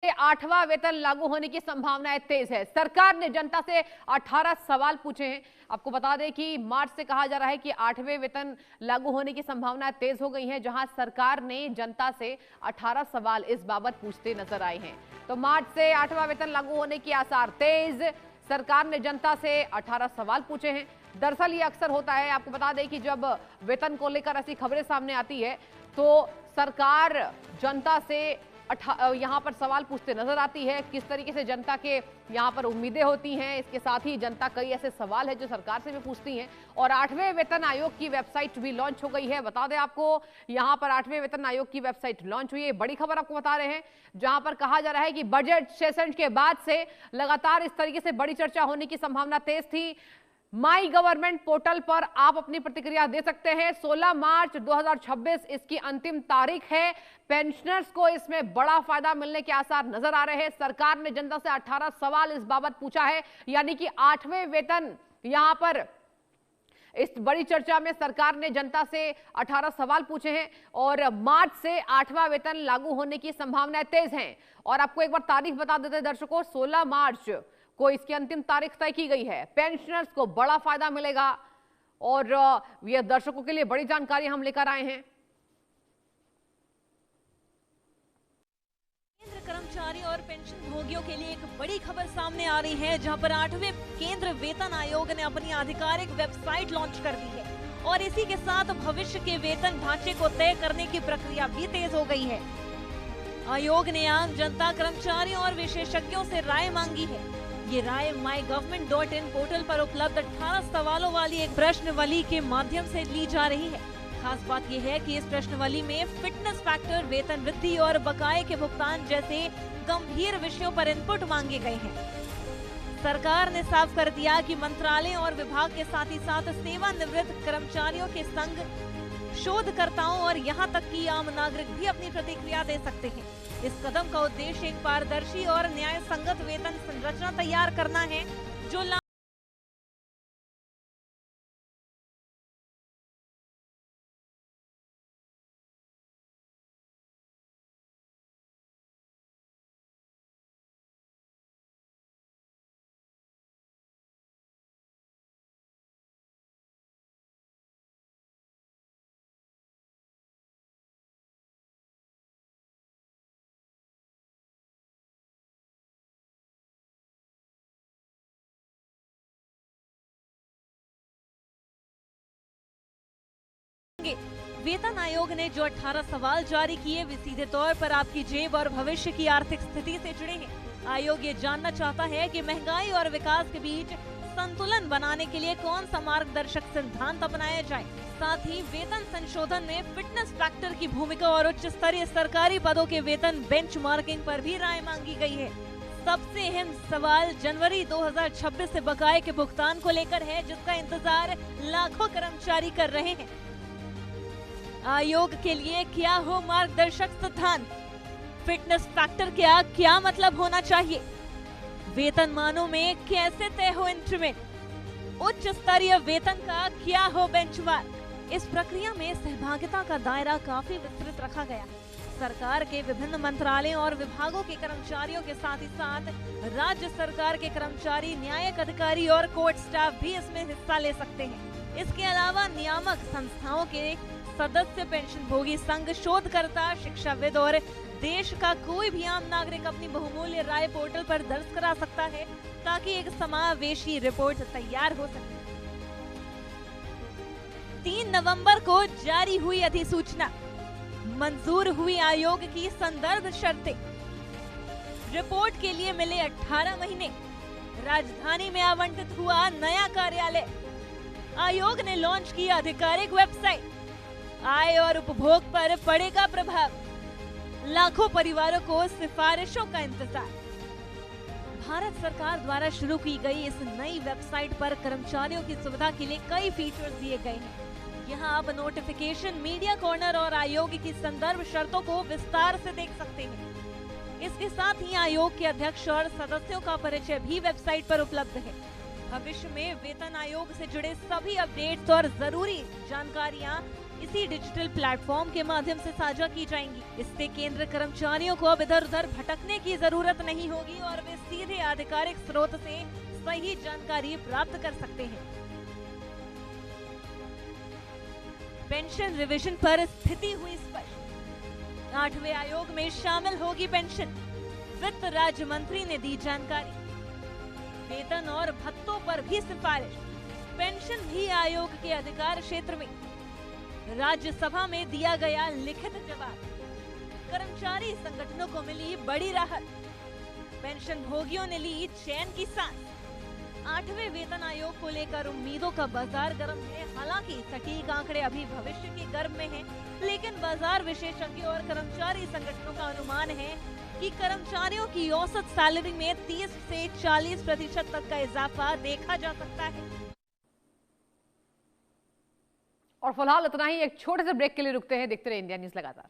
8वां वेतन लागू होने की संभावनाएं तेज है। सरकार ने जनता से 18 सवाल पूछे हैं। आपको बता दें कि मार्च से कहा जा रहा है कि 8वें वेतन लागू होने की संभावनाएं तेज हो गई हैं, जहां सरकार ने जनता से 18 सवाल इस बाबत पूछते नजर आए हैं। तो मार्च से 8वां वेतन लागू होने की आसार तेज। सरकार ने जनता से 18 सवाल पूछे हैं। दरअसल ये अक्सर होता है, आपको बता दें कि जब वेतन को लेकर ऐसी खबरें सामने आती है तो सरकार जनता से यहां पर सवाल पूछते नजर आती है। किस तरीके से जनता के यहां पर उम्मीदें होती हैं, इसके साथ ही जनता कई ऐसे सवाल है जो सरकार से भी पूछती हैं। और 8वें वेतन आयोग की वेबसाइट भी लॉन्च हो गई है। बता दें आपको, यहां पर 8वें वेतन आयोग की वेबसाइट लॉन्च हुई है। बड़ी खबर आपको बता रहे हैं, जहां पर कहा जा रहा है कि बजट सेशन के बाद से लगातार इस तरीके से बड़ी चर्चा होने की संभावना तेज थी। माई गवर्नमेंट पोर्टल पर आप अपनी प्रतिक्रिया दे सकते हैं। 16 मार्च 2026 इसकी अंतिम तारीख है। पेंशनर्स को इसमें बड़ा फायदा मिलने के आसार नजर आ रहे हैं। सरकार ने जनता से 18 सवाल इस बाबत पूछा है, यानी कि 8वें वेतन यहां पर इस बड़ी चर्चा में सरकार ने जनता से 18 सवाल पूछे हैं और मार्च से 8वां वेतन लागू होने की संभावनाएं तेज हैं। और आपको एक बार तारीख बता देते हैं दर्शकों, 16 मार्च को इसकी अंतिम तारीख तय की गई है। पेंशनर्स को बड़ा फायदा मिलेगा और यह दर्शकों के लिए बड़ी जानकारी हम लेकर आए हैं। केंद्र कर्मचारी और पेंशन भोगियों के लिए एक बड़ी खबर सामने आ रही है, जहां पर 8वें केंद्र वेतन आयोग ने अपनी आधिकारिक वेबसाइट लॉन्च कर दी है और इसी के साथ भविष्य के वेतन ढांचे को तय करने की प्रक्रिया भी तेज हो गई है। आयोग ने आम जनता, कर्मचारियों और विशेषज्ञों से राय मांगी है। ये राय mygov.in पोर्टल पर उपलब्ध 18 सवालों वाली एक प्रश्नवली के माध्यम से ली जा रही है। खास बात यह है कि इस प्रश्नवली में फिटनेस फैक्टर, वेतन वृद्धि और बकाये के भुगतान जैसे गंभीर विषयों पर इनपुट मांगे गए हैं। सरकार ने साफ कर दिया कि मंत्रालय और विभाग के साथ ही साथ सेवानिवृत्त कर्मचारियों के संग शोधकर्ताओं और यहां तक कि आम नागरिक भी अपनी प्रतिक्रिया दे सकते हैं। इस कदम का उद्देश्य एक पारदर्शी और न्याय संगत वेतन संरचना तैयार करना है, जो वेतन आयोग ने जो 18 सवाल जारी किए, वे सीधे तौर पर आपकी जेब और भविष्य की आर्थिक स्थिति से जुड़े हैं। आयोग ये जानना चाहता है कि महंगाई और विकास के बीच संतुलन बनाने के लिए कौन सा मार्गदर्शक सिद्धांत अपनाया जाए। साथ ही वेतन संशोधन में फिटनेस फैक्टर की भूमिका और उच्च स्तरीय सरकारी पदों के वेतन बेंचमार्किंग पर भी राय मांगी गई है। सबसे अहम सवाल जनवरी 2026 से बकाये के भुगतान को लेकर है, जिसका इंतजार लाखों कर्मचारी कर रहे हैं। आयोग के लिए क्या हो मार्गदर्शक सिद्धांत? फिटनेस फैक्टर क्या मतलब होना चाहिए? वेतन मानों में कैसे तय हो इंक्रीमेंट? उच्च स्तरीय वेतन का क्या हो बेंचमार्क? इस प्रक्रिया में सहभागिता का दायरा काफी विस्तृत रखा गया। सरकार के विभिन्न मंत्रालयों और विभागों के कर्मचारियों के साथ ही साथ राज्य सरकार के कर्मचारी, न्यायिक अधिकारी और कोर्ट स्टाफ भी इसमें हिस्सा ले सकते हैं। इसके अलावा नियामक संस्थाओं के सदस्य, पेंशन भोगी संघ, शोधकर्ता, शिक्षाविद और देश का कोई भी आम नागरिक अपनी बहुमूल्य राय पोर्टल पर दर्ज करा सकता है, ताकि एक समावेशी रिपोर्ट तैयार हो सके। 3 नवंबर को जारी हुई अधिसूचना, मंजूर हुई आयोग की संदर्भ शर्तें। रिपोर्ट के लिए मिले 18 महीने। राजधानी में आवंटित हुआ नया कार्यालय। आयोग ने लॉन्च की आधिकारिक वेबसाइट। आय और उपभोग पर पड़ेगा प्रभाव। लाखों परिवारों को सिफारिशों का इंतजार। भारत सरकार द्वारा शुरू की गई इस नई वेबसाइट पर कर्मचारियों की सुविधा के लिए कई फीचर्स दिए गए हैं। यहाँ आप नोटिफिकेशन, मीडिया कॉर्नर और आयोग की संदर्भ शर्तों को विस्तार से देख सकते हैं। इसके साथ ही आयोग के अध्यक्ष और सदस्यों का परिचय भी वेबसाइट पर उपलब्ध है। भविष्य में वेतन आयोग से जुड़े सभी अपडेट्स और जरूरी जानकारियां इसी डिजिटल प्लेटफॉर्म के माध्यम से साझा की जाएंगी। इससे केंद्र कर्मचारियों को अब इधर उधर भटकने की जरूरत नहीं होगी और वे सीधे आधिकारिक स्रोत से सही जानकारी प्राप्त कर सकते हैं। पेंशन रिवीजन पर स्थिति हुई स्पष्ट। 8वें आयोग में शामिल होगी पेंशन, वित्त राज्य मंत्री ने दी जानकारी। वेतन और भत्तों पर भी सिफारिश, पेंशन भी आयोग के अधिकार क्षेत्र में। राज्यसभा में दिया गया लिखित जवाब, कर्मचारी संगठनों को मिली बड़ी राहत, पेंशन भोगियों ने ली चैन की सांस। 8वें वेतन आयोग को लेकर उम्मीदों का बाजार गर्म है। हालांकि सटीक आंकड़े अभी भविष्य के गर्भ में हैं, लेकिन बाजार विशेषज्ञों और कर्मचारी संगठनों का अनुमान है कि कर्मचारियों की औसत सैलरी में 30 से 40% तक का इजाफा देखा जा सकता है। और फिलहाल इतना ही, एक छोटे से ब्रेक के लिए रुकते हैं। देखते रहिए इंडिया न्यूज लगातार।